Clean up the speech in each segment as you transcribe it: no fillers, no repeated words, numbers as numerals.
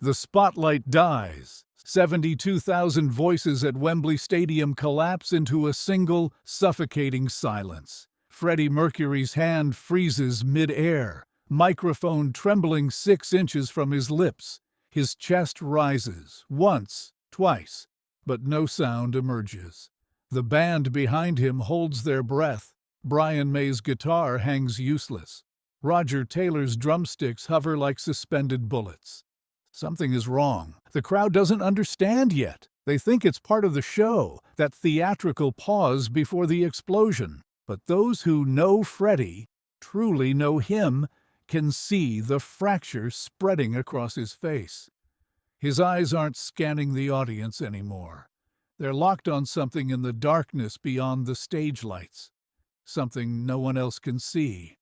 The spotlight dies. 72,000 voices at Wembley Stadium collapse into a single, suffocating silence. Freddie Mercury's hand freezes mid-air, microphone trembling 6 inches from his lips. His chest rises, once, twice, but no sound emerges. The band behind him holds their breath. Brian May's guitar hangs useless. Roger Taylor's drumsticks hover like suspended bullets. Something is wrong. The crowd doesn't understand yet. They think it's part of the show, that theatrical pause before the explosion. But those who know Freddie, truly know him, can see the fracture spreading across his face. His eyes aren't scanning the audience anymore. They're locked on something in the darkness beyond the stage lights. Something no one else can see.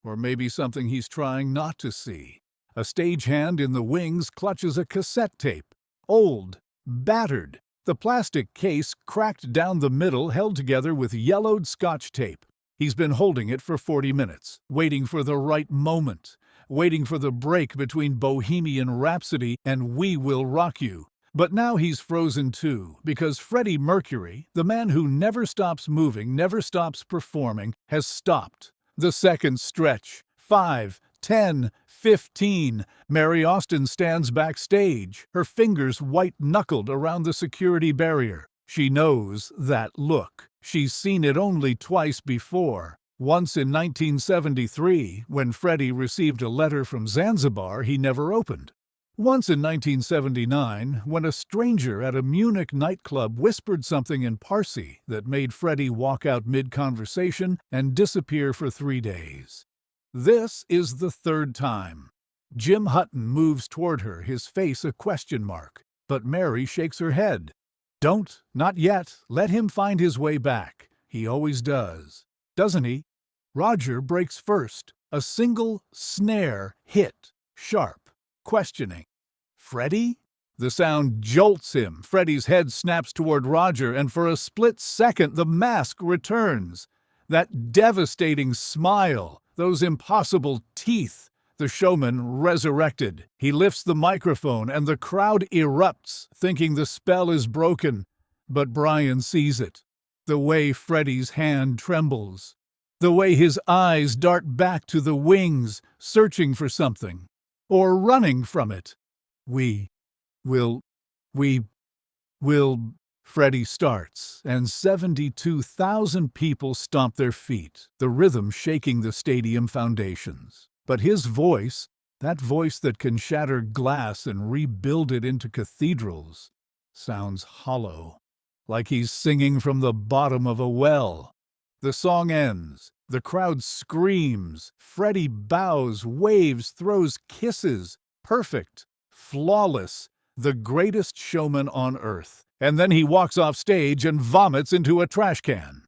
Or maybe something he's trying not to see. A stagehand in the wings clutches a cassette tape. Old, battered. The plastic case cracked down the middle, held together with yellowed Scotch tape. He's been holding it for 40 minutes, waiting for the right moment, waiting for the break between Bohemian Rhapsody and We Will Rock You. But now he's frozen too, because Freddie Mercury, the man who never stops moving, never stops performing, has stopped. The second stretch. 5, 10, 15. Mary Austin stands backstage, her fingers white-knuckled around the security barrier. She knows that look. She's seen it only twice before. Once in 1973, when Freddie received a letter from Zanzibar he never opened. Once in 1979, when a stranger at a Munich nightclub whispered something in Parsi that made Freddie walk out mid-conversation and disappear for 3 days. This is the third time. Jim Hutton moves toward her, his face a question mark. But Mary shakes her head. Don't, not yet. Let him find his way back. He always does. Doesn't he? Roger breaks first. A single snare hit, sharp, questioning. Freddie? The sound jolts him. Freddie's head snaps toward Roger, and for a split second the mask returns. That devastating smile, those impossible teeth. The showman resurrected. He lifts the microphone and the crowd erupts, thinking the spell is broken. But Brian sees it. The way Freddie's hand trembles. The way his eyes dart back to the wings, searching for something. Or running from it. We will, Freddie starts, and 72,000 people stomp their feet, the rhythm shaking the stadium foundations. But his voice, that voice that can shatter glass and rebuild it into cathedrals, sounds hollow, like he's singing from the bottom of a well. The song ends. The crowd screams. Freddie bows, waves, throws kisses. Perfect, flawless, the greatest showman on earth. And then he walks off stage and vomits into a trash can.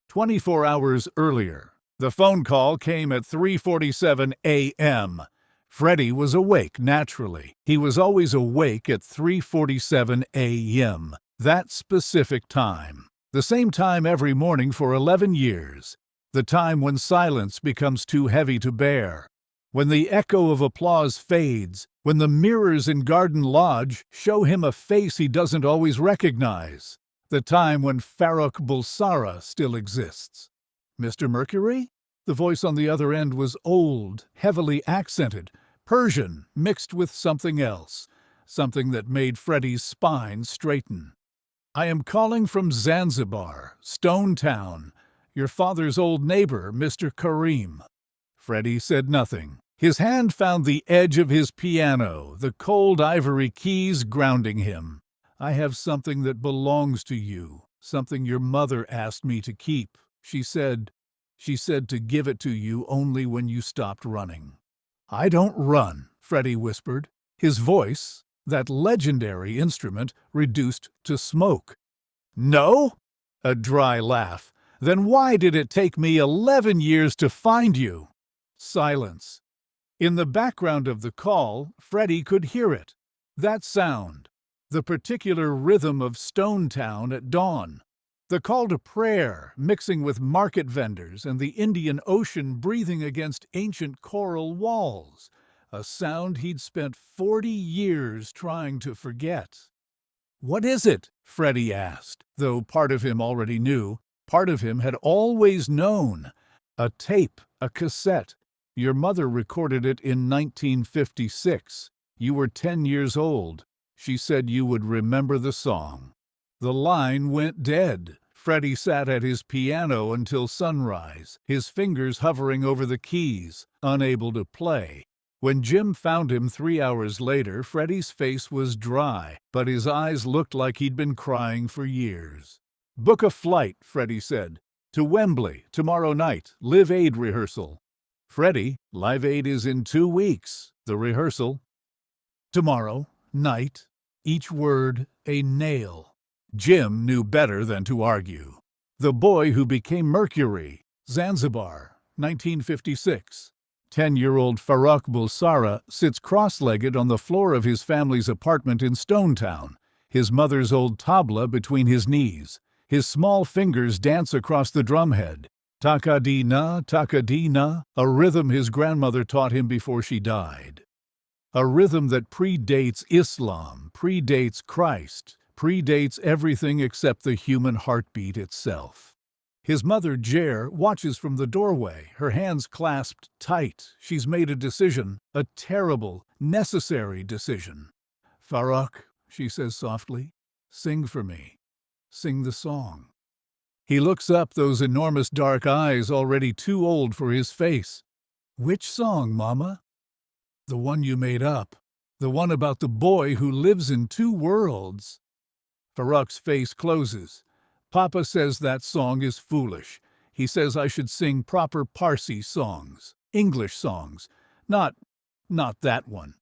24 hours earlier, the phone call came at 3:47 a.m. Freddie was awake naturally. He was always awake at 3:47 a.m., that specific time. The same time every morning for 11 years. The time when silence becomes too heavy to bear. When the echo of applause fades. When the mirrors in Garden Lodge show him a face he doesn't always recognize. The time when Farrokh Bulsara still exists. Mr. Mercury? The voice on the other end was old, heavily accented, Persian mixed with something else, something that made Freddie's spine straighten. I am calling from Zanzibar, Stone Town, your father's old neighbor, Mr. Karim. Freddie said nothing. His hand found the edge of his piano, the cold ivory keys grounding him. I have something that belongs to you, something your mother asked me to keep. She said to give it to you only when you stopped running. I don't run, Freddie whispered. His voice, that legendary instrument, reduced to smoke. No? A dry laugh. Then why did it take me 11 years to find you? Silence. In the background of the call, Freddie could hear it. That sound. The particular rhythm of Stone Town at dawn. The call to prayer, mixing with market vendors and the Indian Ocean breathing against ancient coral walls. a sound he'd spent 40 years trying to forget. "What is it?" Freddie asked, though part of him already knew. Part of him had always known. "A tape, a cassette. Your mother recorded it in 1956. You were 10 years old. She said you would remember the song." The line went dead. Freddie sat at his piano until sunrise, his fingers hovering over the keys, unable to play. When Jim found him 3 hours later, Freddie's face was dry, but his eyes looked like he'd been crying for years. "Book a flight," Freddie said. "To Wembley, tomorrow night, Live Aid rehearsal." "Freddie, Live Aid is in 2 weeks. The rehearsal." Tomorrow night. Each word a nail. Jim knew better than to argue. The boy who became Mercury. Zanzibar, 1956. 10-year-old Farrokh Bulsara sits cross-legged on the floor of his family's apartment in Stonetown, his mother's old tabla between his knees. His small fingers dance across the drumhead. Takadina, takadina, a rhythm his grandmother taught him before she died. A rhythm that predates Islam, predates Christ, predates everything except the human heartbeat itself. His mother, Jer, watches from the doorway, her hands clasped tight. She's made a decision, a terrible, necessary decision. "Farrokh," she says softly, "sing for me. Sing the song." He looks up, those enormous dark eyes already too old for his face. "Which song, Mama?" "The one you made up. The one about the boy who lives in 2 worlds." Farrokh's face closes. "Papa says that song is foolish. He says I should sing proper Parsi songs, English songs, not that one."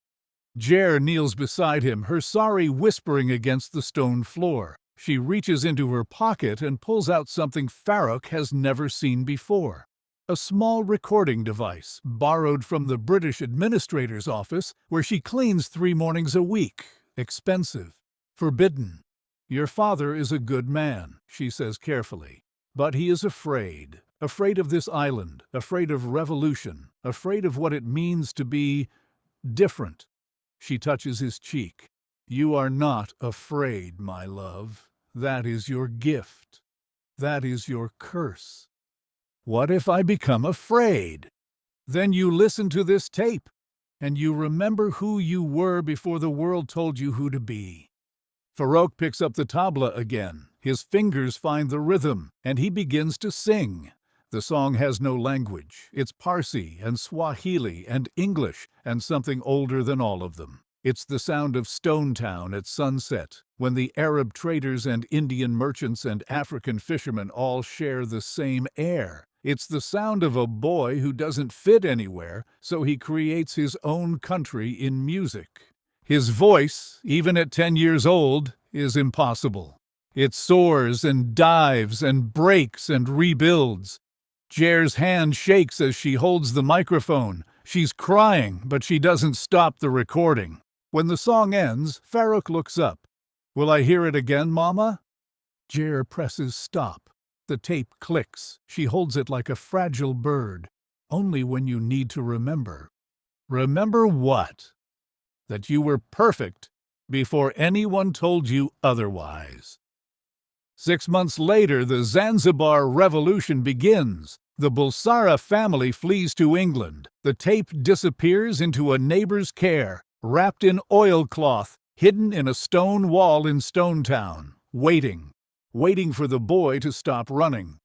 Jer kneels beside him, her sari whispering against the stone floor. She reaches into her pocket and pulls out something Farrokh has never seen before. A small recording device, borrowed from the British administrator's office, where she cleans 3 mornings a week. Expensive. Forbidden. "Your father is a good man," she says carefully. "But he is afraid. Afraid of this island, afraid of revolution, afraid of what it means to be different." She touches his cheek. "You are not afraid, my love. That is your gift. That is your curse." "What if I become afraid?" "Then you listen to this tape, and you remember who you were before the world told you who to be." Farrokh picks up the tabla again. His fingers find the rhythm, and he begins to sing. The song has no language. It's Parsi and Swahili and English and something older than all of them. It's the sound of Stonetown at sunset, when the Arab traders and Indian merchants and African fishermen all share the same air. It's the sound of a boy who doesn't fit anywhere, so he creates his own country in music. His voice, even at 10 years old, is impossible. It soars and dives and breaks and rebuilds. Jer's hand shakes as she holds the microphone. She's crying, but she doesn't stop the recording. When the song ends, Farrokh looks up. "Will I hear it again, Mama?" Jer presses stop. The tape clicks. She holds it like a fragile bird. "Only when you need to remember." "Remember what?" "That you were perfect before anyone told you otherwise." 6 months later, the Zanzibar Revolution begins. The Bulsara family flees to England. The tape disappears into a neighbor's care, wrapped in oilcloth, hidden in a stone wall in Stonetown, waiting for the boy to stop running.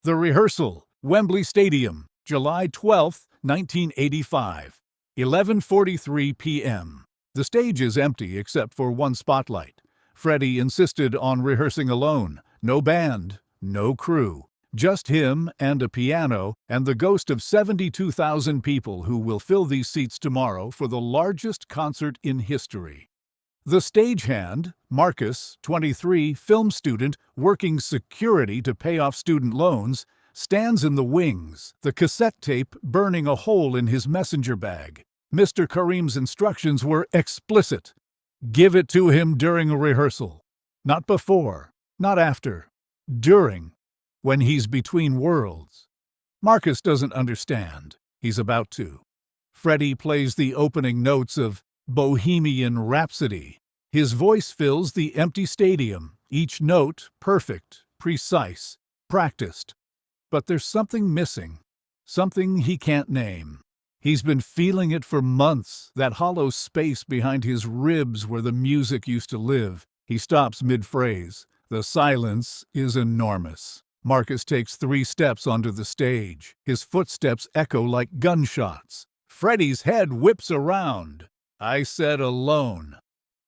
The rehearsal, Wembley Stadium, July 12, 1985, 11:43 p.m. The stage is empty except for one spotlight. Freddie insisted on rehearsing alone. No band, no crew. Just him and a piano and the ghost of 72,000 people who will fill these seats tomorrow for the largest concert in history. The stagehand, Marcus, 23, film student working security to pay off student loans, stands in the wings, the cassette tape burning a hole in his messenger bag. Mr. Karim's instructions were explicit. Give it to him during a rehearsal. Not before, not after, during, when he's between worlds. Marcus doesn't understand. He's about to. Freddie plays the opening notes of Bohemian Rhapsody. His voice fills the empty stadium, each note perfect, precise, practiced. But there's something missing, something he can't name. He's been feeling it for months, that hollow space behind his ribs where the music used to live. He stops mid-phrase. The silence is enormous. Marcus takes 3 steps onto the stage. His footsteps echo like gunshots. Freddie's head whips around. I said alone.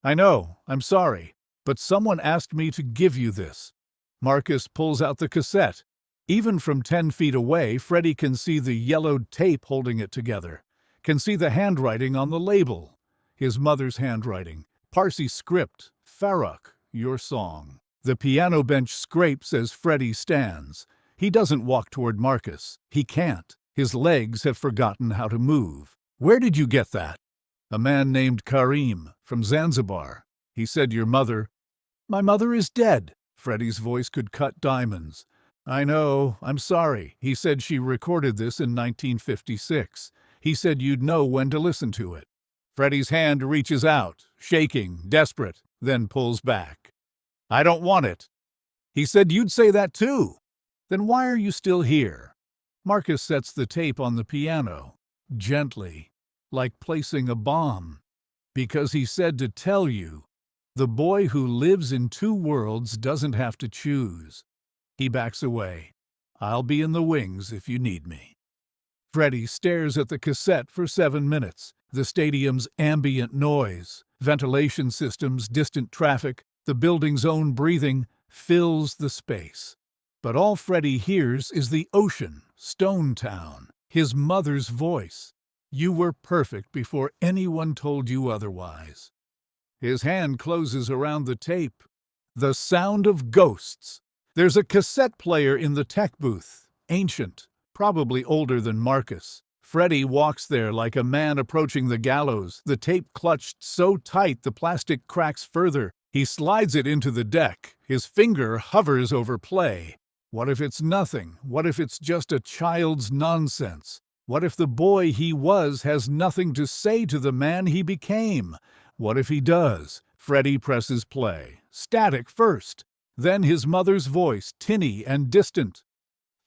I know, I'm sorry, but someone asked me to give you this. Marcus pulls out the cassette. Even from 10 feet away, Freddie can see the yellowed tape holding it together, can see the handwriting on the label. His mother's handwriting. Parsi script. Farrokh, your song. The piano bench scrapes as Freddie stands. He doesn't walk toward Marcus. He can't. His legs have forgotten how to move. Where did you get that? A man named Karim, from Zanzibar. He said your mother... My mother is dead. Freddie's voice could cut diamonds. I know, I'm sorry. He said she recorded this in 1956. He said you'd know when to listen to it. Freddie's hand reaches out, shaking, desperate, then pulls back. I don't want it. He said you'd say that too. Then why are you still here? Marcus sets the tape on the piano, gently, like placing a bomb. Because he said to tell you, the boy who lives in 2 worlds doesn't have to choose. He backs away. I'll be in the wings if you need me. Freddie stares at the cassette for 7 minutes. The stadium's ambient noise, ventilation systems, distant traffic, the building's own breathing fills the space. But all Freddie hears is the ocean, Stone Town, his mother's voice. You were perfect before anyone told you otherwise. His hand closes around the tape. The sound of ghosts. There's a cassette player in the tech booth, ancient, probably older than Marcus. Freddie walks there like a man approaching the gallows, the tape clutched so tight the plastic cracks further. He slides it into the deck. His finger hovers over play. What if it's nothing? What if it's just a child's nonsense? What if the boy he was has nothing to say to the man he became? What if he does? Freddie presses play. Static first. Then his mother's voice, tinny and distant.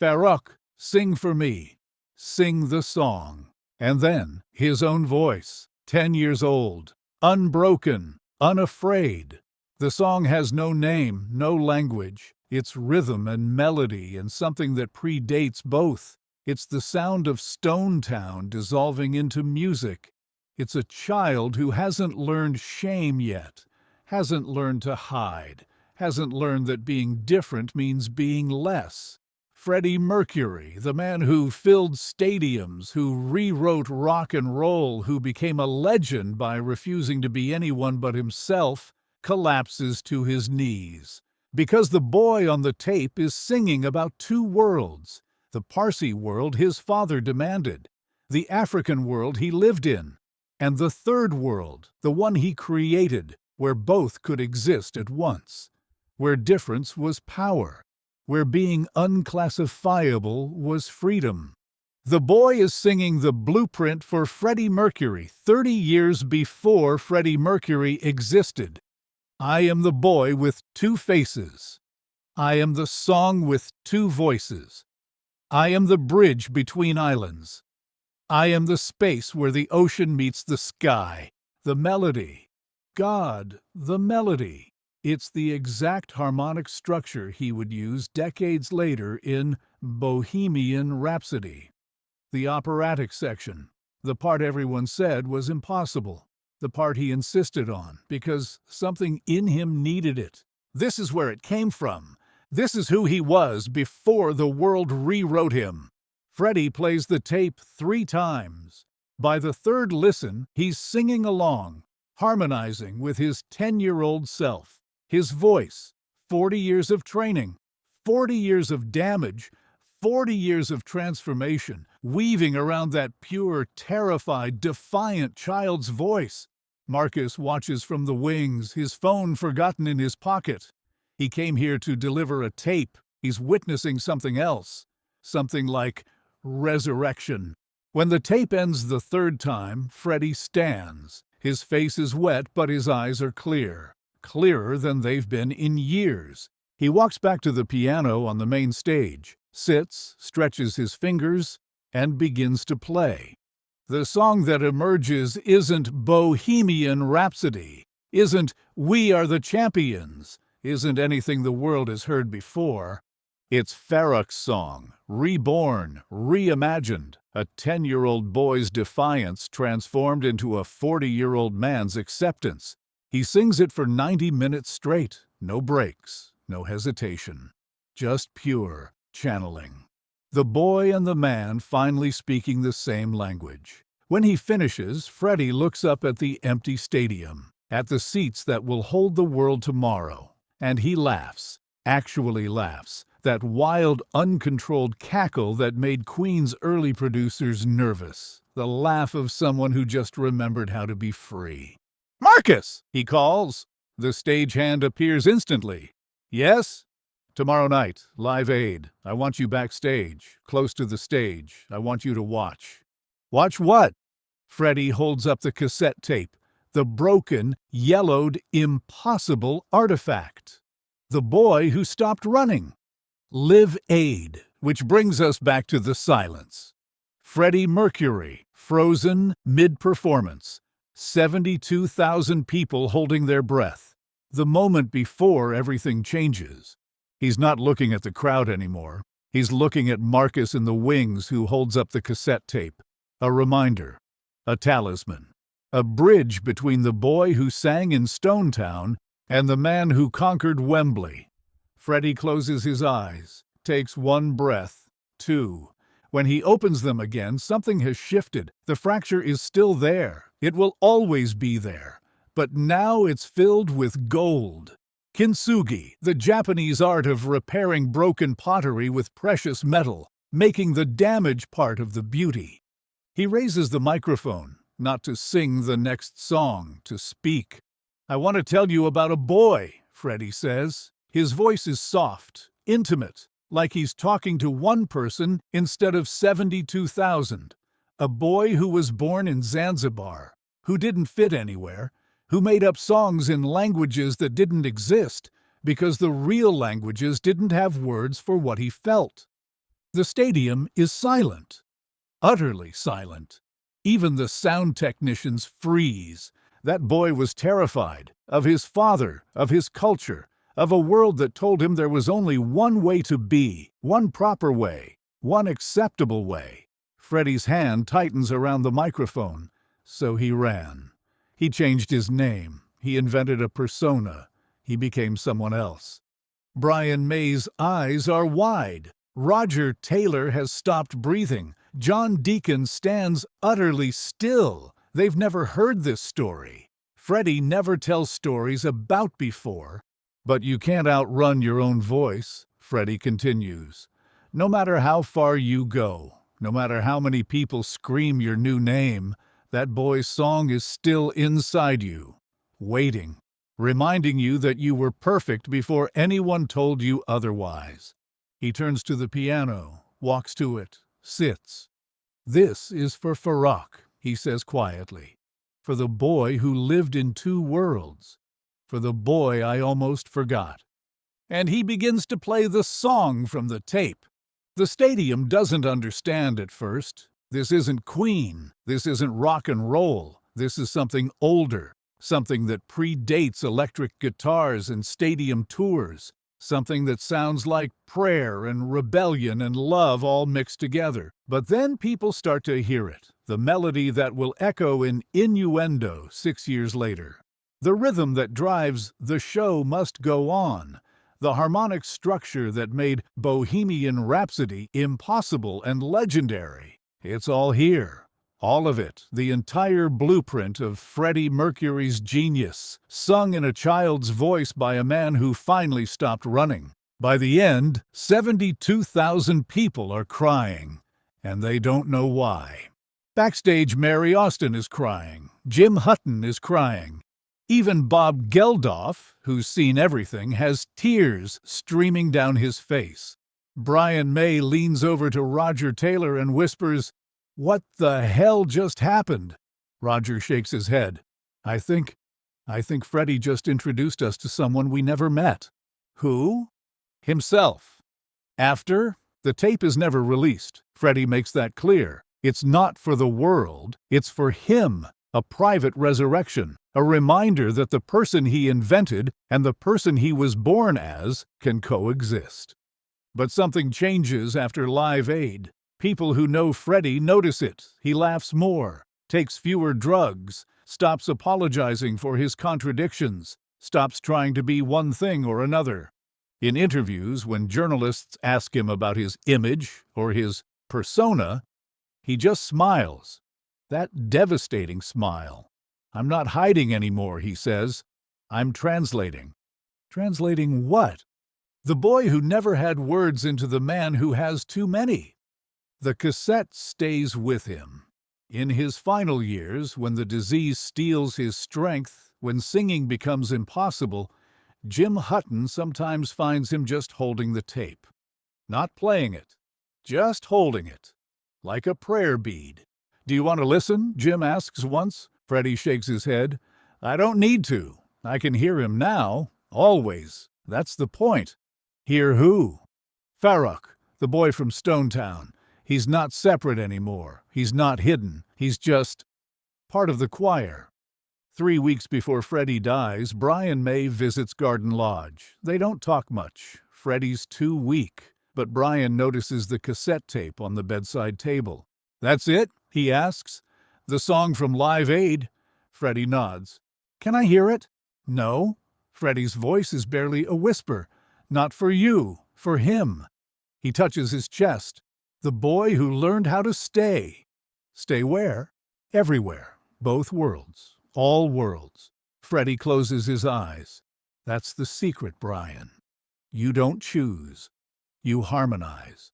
Farrokh, sing for me. Sing the song. And then his own voice, 10 years old, unbroken, unafraid. The song has no name, no language. It's rhythm and melody and something that predates both. It's the sound of Stone Town dissolving into music. It's a child who hasn't learned shame yet, hasn't learned to hide, hasn't learned that being different means being less. Freddie Mercury, the man who filled stadiums, who rewrote rock and roll, who became a legend by refusing to be anyone but himself, collapses to his knees. Because the boy on the tape is singing about 2 worlds. The Parsi world his father demanded, the African world he lived in, and the 3rd world, the one he created, where both could exist at once, where difference was power, where being unclassifiable was freedom. The boy is singing the blueprint for Freddie Mercury 30 years before Freddie Mercury existed. I am the boy with 2 faces. I am the song with 2 voices. I am the bridge between islands. I am the space where the ocean meets the sky. The melody. God, the melody. It's the exact harmonic structure he would use decades later in Bohemian Rhapsody. The operatic section, the part everyone said was impossible, the part he insisted on because something in him needed it. This is where it came from. This is who he was before the world rewrote him. Freddie plays the tape 3 times. By the 3rd listen, he's singing along, harmonizing with his 10-year-old self. His voice, 40 years of training, 40 years of damage, 40 years of transformation, weaving around that pure, terrified, defiant child's voice. Marcus watches from the wings, his phone forgotten in his pocket. He came here to deliver a tape. He's witnessing something else. Something like resurrection. When the tape ends the third time, Freddie stands. His face is wet, but his eyes are clear. Clearer than they've been in years. He walks back to the piano on the main stage, sits, stretches his fingers, and begins to play. The song that emerges isn't Bohemian Rhapsody, isn't We Are the Champions, isn't anything the world has heard before. It's Farrokh's song, reborn, reimagined, a 10-year-old boy's defiance transformed into a 40-year-old man's acceptance. He sings it for 90 minutes straight, no breaks, no hesitation, just pure channeling. The boy and the man finally speaking the same language. When he finishes, Freddie looks up at the empty stadium, at the seats that will hold the world tomorrow, and he laughs, actually laughs, that wild, uncontrolled cackle that made Queen's early producers nervous, the laugh of someone who just remembered how to be free. "Marcus!" he calls. The stagehand appears instantly. "Yes?" "Tomorrow night, Live Aid. I want you backstage, close to the stage. I want you to watch." "Watch what?" Freddie holds up the cassette tape, the broken, yellowed, impossible artifact. The boy who stopped running. Live Aid, which brings us back to the silence. Freddie Mercury, frozen mid-performance. 72,000 people holding their breath. The moment before everything changes. He's not looking at the crowd anymore. He's looking at Marcus in the wings who holds up the cassette tape. A reminder. A talisman. A bridge between the boy who sang in Stonetown and the man who conquered Wembley. Freddie closes his eyes, takes one breath, two. When he opens them again, something has shifted. The fracture is still there. It will always be there. But now it's filled with gold. Kintsugi, the Japanese art of repairing broken pottery with precious metal, making the damage part of the beauty. He raises the microphone, not to sing the next song, to speak. "I want to tell you about a boy," Freddie says. His voice is soft, intimate, like he's talking to one person instead of 72,000. A boy who was born in Zanzibar, who didn't fit anywhere, who made up songs in languages that didn't exist because the real languages didn't have words for what he felt. The stadium is silent, utterly silent. Even the sound technicians freeze. That boy was terrified of his father, of his culture, of a world that told him there was only one way to be, one proper way, one acceptable way. Freddie's hand tightens around the microphone, so he ran. He changed his name. He invented a persona. He became someone else. Brian May's eyes are wide. Roger Taylor has stopped breathing. John Deacon stands utterly still. They've never heard this story. Freddie never tells stories about before. "But you can't outrun your own voice," Freddie continues. "No matter how far you go, no matter how many people scream your new name, that boy's song is still inside you, waiting, reminding you that you were perfect before anyone told you otherwise." He turns to the piano, walks to it, sits. "This is for Farrokh," he says quietly, "for the boy who lived in two worlds. For the boy I almost forgot." And he begins to play the song from the tape. The stadium doesn't understand at first. This isn't Queen. This isn't rock and roll. This is something older, something that predates electric guitars and stadium tours, something that sounds like prayer and rebellion and love all mixed together. But then people start to hear it, the melody that will echo in innuendo 6 years later. The rhythm that drives "The Show Must Go On," the harmonic structure that made Bohemian Rhapsody impossible and legendary. It's all here. All of it, the entire blueprint of Freddie Mercury's genius, sung in a child's voice by a man who finally stopped running. By the end, 72,000 people are crying, and they don't know why. Backstage, Mary Austin is crying. Jim Hutton is crying. Even Bob Geldof, who's seen everything, has tears streaming down his face. Brian May leans over to Roger Taylor and whispers, What the hell just happened? Roger shakes his head. I think Freddie just introduced us to someone we never met. Who? Himself. After? The tape is never released. Freddie makes that clear. It's not for the world, it's for him. A private resurrection. A reminder that the person he invented and the person he was born as can coexist. But something changes after Live Aid. People who know Freddie notice it. He laughs more, takes fewer drugs, stops apologizing for his contradictions, stops trying to be one thing or another. In interviews, when journalists ask him about his image or his persona, he just smiles. That devastating smile. I'm not hiding anymore, he says. I'm translating. Translating what? The boy who never had words into the man who has too many. The cassette stays with him. In his final years, when the disease steals his strength, when singing becomes impossible, Jim Hutton sometimes finds him just holding the tape. Not playing it, just holding it, like a prayer bead. Do you want to listen? Jim asks once. Freddie shakes his head. I don't need to. I can hear him now, always. That's the point. Hear who? Farrokh, the boy from Stonetown. He's not separate anymore. He's not hidden. He's just part of the choir. 3 weeks before Freddie dies, Brian May visits Garden Lodge. They don't talk much. Freddie's too weak, but Brian notices the cassette tape on the bedside table. That's it? He asks. The song from Live Aid. Freddie nods. Can I hear it? No. Freddie's voice is barely a whisper. Not for you, for him. He touches his chest. The boy who learned how to stay. Stay where? Everywhere. Both worlds. All worlds. Freddie closes his eyes. That's the secret, Brian. You don't choose. You harmonize.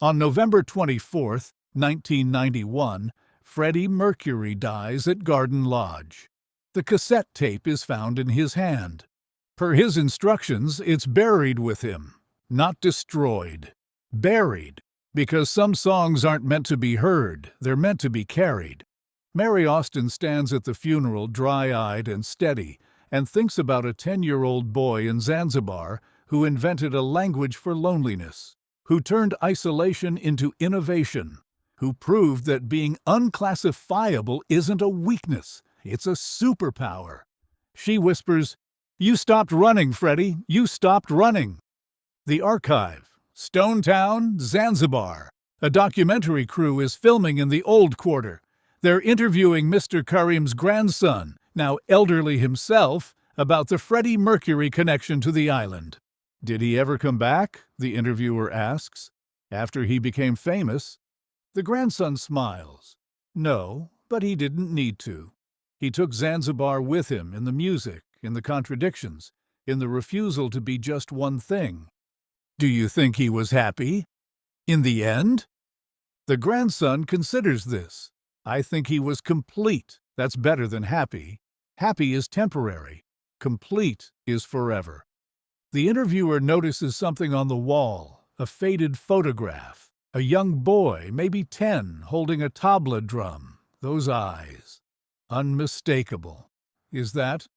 On November 24th, 1991, Freddie Mercury dies at Garden Lodge. The cassette tape is found in his hand. Per his instructions, it's buried with him, not destroyed. Buried, because some songs aren't meant to be heard, they're meant to be carried. Mary Austin stands at the funeral dry-eyed and steady and thinks about a 10-year-old boy in Zanzibar who invented a language for loneliness, who turned isolation into innovation, who proved that being unclassifiable isn't a weakness, it's a superpower. She whispers, "You stopped running, Freddie. You stopped running." The archive. Stonetown, Zanzibar. A documentary crew is filming in the old quarter. They're interviewing Mr. Karim's grandson, now elderly himself, about the Freddie Mercury connection to the island. Did he ever come back? The interviewer asks. After he became famous? The grandson smiles. No, but he didn't need to. He took Zanzibar with him in the music, in the contradictions, in the refusal to be just one thing. Do you think he was happy? In the end? The grandson considers this. I think he was complete. That's better than happy. Happy is temporary. Complete is forever. The interviewer notices something on the wall, a faded photograph. A young boy, maybe 10, holding a tabla drum. Those eyes. Unmistakable. Is that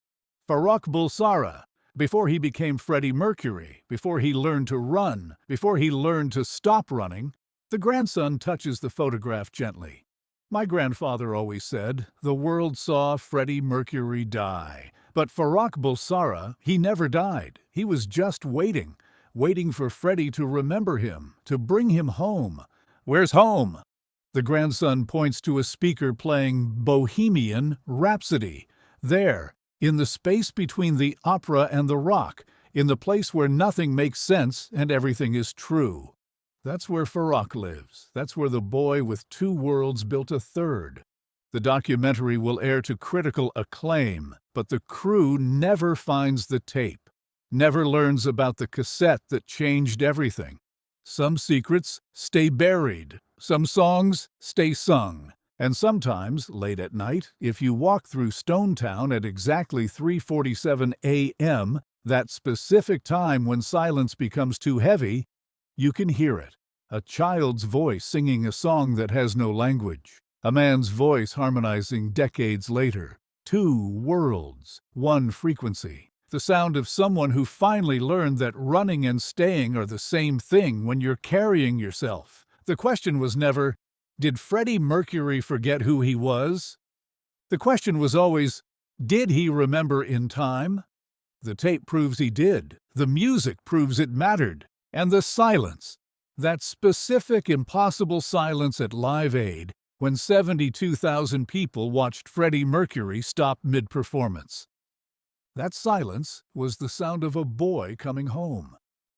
Farrokh Bulsara? Before he became Freddie Mercury, before he learned to run, before he learned to stop running, the grandson touches the photograph gently. My grandfather always said, the world saw Freddie Mercury die. But Farrokh Bulsara, he never died. He was just waiting for Freddie to remember him, to bring him home. Where's home? The grandson points to a speaker playing Bohemian Rhapsody. There, in the space between the opera and the rock, in the place where nothing makes sense and everything is true. That's where Farrokh lives. That's where the boy with two worlds built a third. The documentary will air to critical acclaim, but the crew never finds the tape, never learns about the cassette that changed everything. Some secrets stay buried, some songs stay sung, and sometimes, late at night, if you walk through Stonetown at exactly 3:47 a.m., that specific time when silence becomes too heavy, you can hear it. A child's voice singing a song that has no language. A man's voice harmonizing decades later. Two worlds, one frequency. The sound of someone who finally learned that running and staying are the same thing when you're carrying yourself. The question was never, did Freddie Mercury forget who he was? The question was always, did he remember in time? The tape proves he did. The music proves it mattered. And the silence, that specific, impossible silence at Live Aid, when 72,000 people watched Freddie Mercury stop mid-performance. That silence was the sound of a boy coming home.